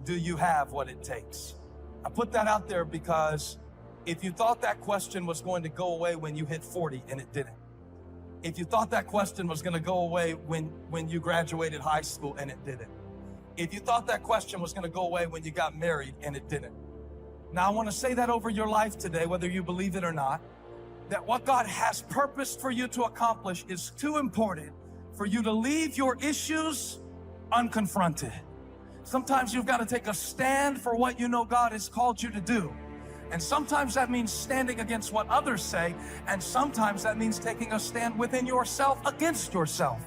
Do you have what it takes? I put that out there because if you thought that question was going to go away when you hit 40 and it didn't, if you thought that question was going to go away when you graduated high school and it didn't, if you thought that question was going to go away when you got married and it didn't. Now I want to say that over your life today, whether you believe it or not, that what God has purposed for you to accomplish is too important for you to leave your issues unconfronted. Sometimes you've got to take a stand for what you know God has called you to do. And sometimes that means standing against what others say, and sometimes that means taking a stand within yourself against yourself.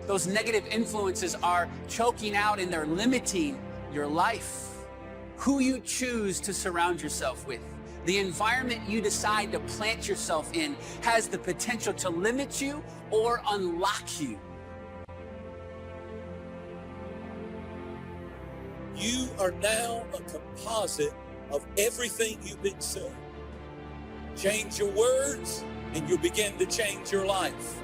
Those negative influences are choking out and they're limiting your life. Who you choose to surround yourself with, the environment you decide to plant yourself in has the potential to limit you or unlock you. You are now a composite of everything you've been saying. Change your words and you'll begin to change your life.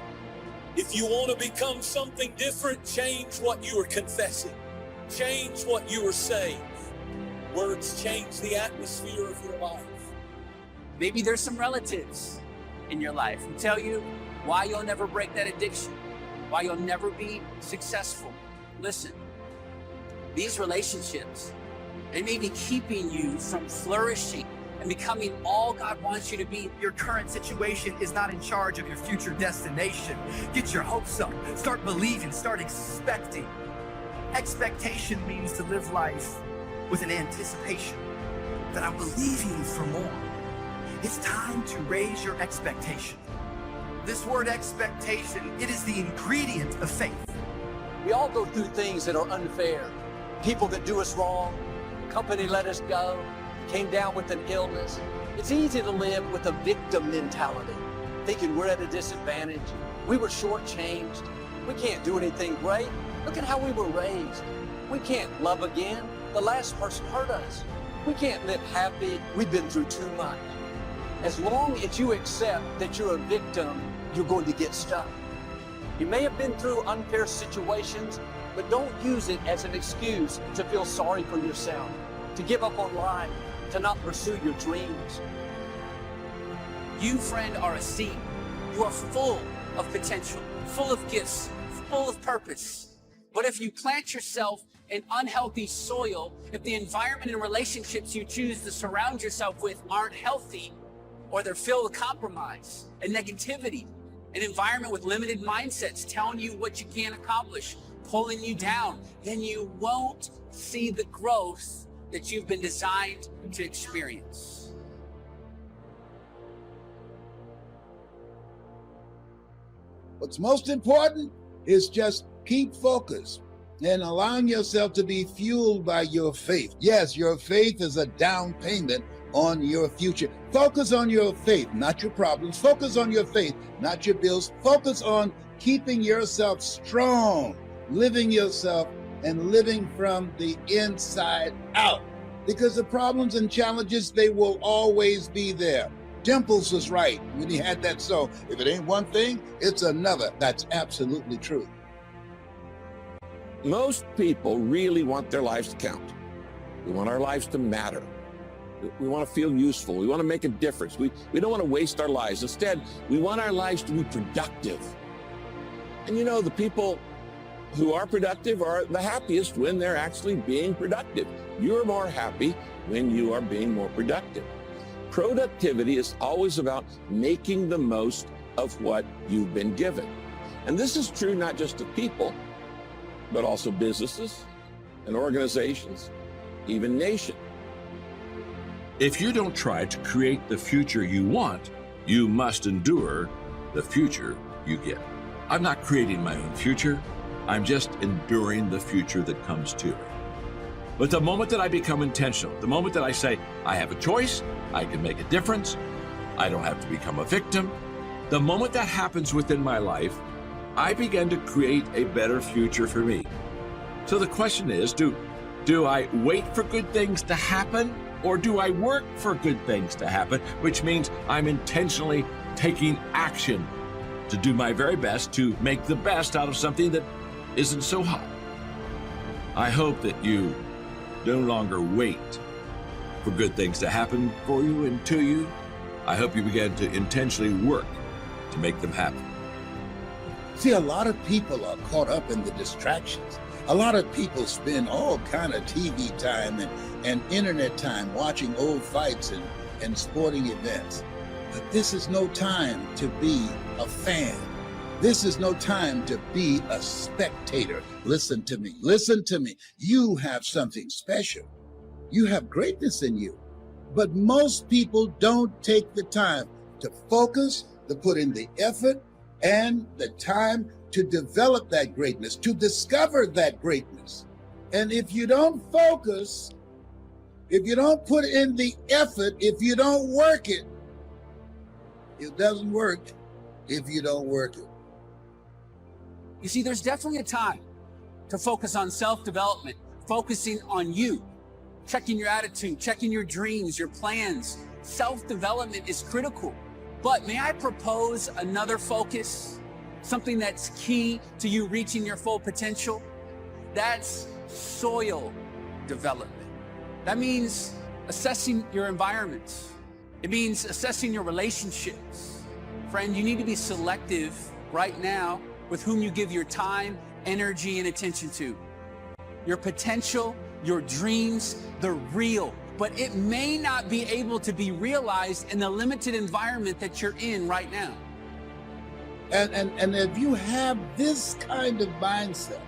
If you want to become something different, change what you are confessing. Change what you are saying. Words change the atmosphere of your life. Maybe there's some relatives in your life who tell you why you'll never break that addiction, why you'll never be successful. Listen, these relationships, they may be keeping you from flourishing and becoming all God wants you to be. Your current situation is not in charge of your future destination. Get your hopes up. Start believing. Start expecting. Expectation means to live life with an anticipation that I'm believing for more. It's time to raise your expectation. This word expectation, it is the ingredient of faith. We all go through things that are unfair. People that do us wrong, company let us go, came down with an illness. It's easy to live with a victim mentality, thinking we're at a disadvantage. We were shortchanged. We can't do anything great. Look at how we were raised. We can't love again. The last person hurt us. We can't live happy. We've been through too much. As long as you accept that you're a victim, you're going to get stuck. You may have been through unfair situations, but don't use it as an excuse to feel sorry for yourself, to give up on life, to not pursue your dreams. You, friend, are a seed. You are full of potential, full of gifts, full of purpose. But if you plant yourself in unhealthy soil, if the environment and relationships you choose to surround yourself with aren't healthy, or they're filled with compromise and negativity, an environment with limited mindsets telling you what you can't accomplish, pulling you down, then you won't see the growth that you've been designed to experience. What's most important is just keep focused and allowing yourself to be fueled by your faith. Yes, your faith is a down payment on your future. Focus on your faith, not your problems. Focus on your faith, not your bills. Focus on keeping yourself strong, living yourself and living from the inside out. Because the problems and challenges, they will always be there. Dimples was right when he had that so. If it ain't one thing, it's another. That's absolutely true. Most people really want their lives to count. We want our lives to matter. We want to feel useful. We want to make a difference. We don't want to waste our lives. Instead, we want our lives to be productive. And you know, the people who are productive are the happiest when they're actually being productive. You're more happy when you are being more productive. Productivity is always about making the most of what you've been given. And this is true not just of people, but also businesses and organizations, even nations. If you don't try to create the future you want, you must endure the future you get. I'm not creating my own future. I'm just enduring the future that comes to me. But the moment that I become intentional, the moment that I say, I have a choice, I can make a difference, I don't have to become a victim, the moment that happens within my life, I begin to create a better future for me. So the question is, do I wait for good things to happen, or do I work for good things to happen, which means I'm intentionally taking action to do my very best to make the best out of something that isn't so hot? I hope that you no longer wait for good things to happen for you and to you. I hope you begin to intentionally work to make them happen. See, a lot of people are caught up in the distractions. A lot of people spend all kind of TV time and internet time watching old fights and sporting events. But this is no time to be a fan. This is no time to be a spectator. Listen to me. Listen to me. You have something special. You have greatness in you. But most people don't take the time to focus, to put in the effort and the time to develop that greatness, to discover that greatness. And if you don't focus, if you don't put in the effort, if you don't work it, it doesn't work if you don't work it. You see, there's definitely a time to focus on self-development, focusing on you, checking your attitude, checking your dreams, your plans. Self-development is critical. But may I propose another focus, something that's key to you reaching your full potential? That's soil development. That means assessing your environment. It means assessing your relationships. Friend, you need to be selective right now with whom you give your time, energy, and attention to. Your potential, your dreams, they're real, but it may not be able to be realized in the limited environment that you're in right now. And if you have this kind of mindset,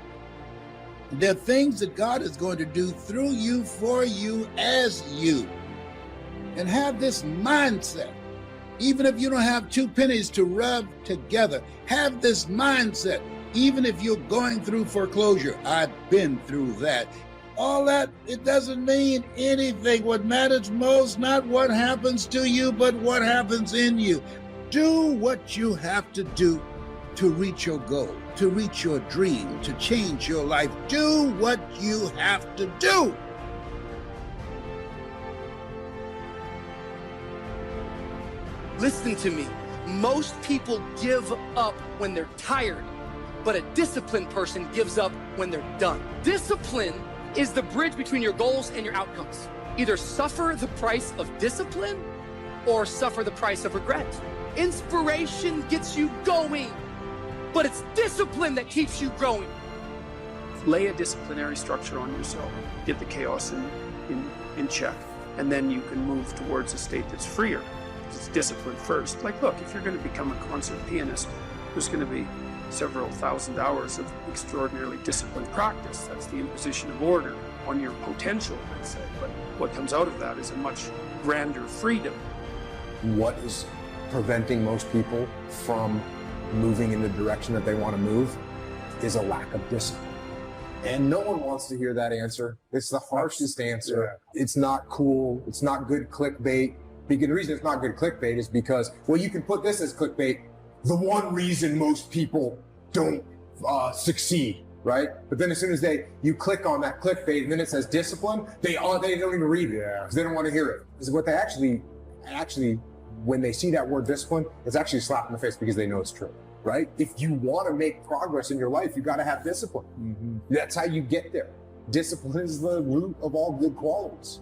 there are things that God is going to do through you, for you, as you. And have this mindset. Even if you don't have two pennies to rub together, have this mindset. Even if you're going through foreclosure, I've been through that. All that, it doesn't mean anything. What matters most, not what happens to you, but what happens in you. Do what you have to do to reach your goal, to reach your dream, to change your life. Do what you have to do. Listen to me. Most people give up when they're tired, but a disciplined person gives up when they're done. Discipline is the bridge between your goals and your outcomes. Either suffer the price of discipline or suffer the price of regret. Inspiration gets you going, but it's discipline that keeps you growing. Lay a disciplinary structure on yourself. Get the chaos in check, and then you can move towards a state that's freer. It's discipline first. Like, look, if you're going to become a concert pianist, there's going to be several thousand hours of extraordinarily disciplined practice. That's the imposition of order on your potential, let's say. But what comes out of that is a much grander freedom. What is preventing most people from moving in the direction that they want to move is a lack of discipline. And no one wants to hear that answer. It's the harshest answer. It's not cool. It's not good clickbait. Because the reason it's not good clickbait is because, well, you can put this as clickbait. The one reason most people don't succeed, right? But then as soon as you click on that clickbait and then it says discipline, they don't even read it because they don't want to hear it. Because what they actually, when they see that word discipline, it's actually a slap in the face because they know it's true, right? If you want to make progress in your life, you got to have discipline. Mm-hmm. That's how you get there. Discipline is the root of all good qualities.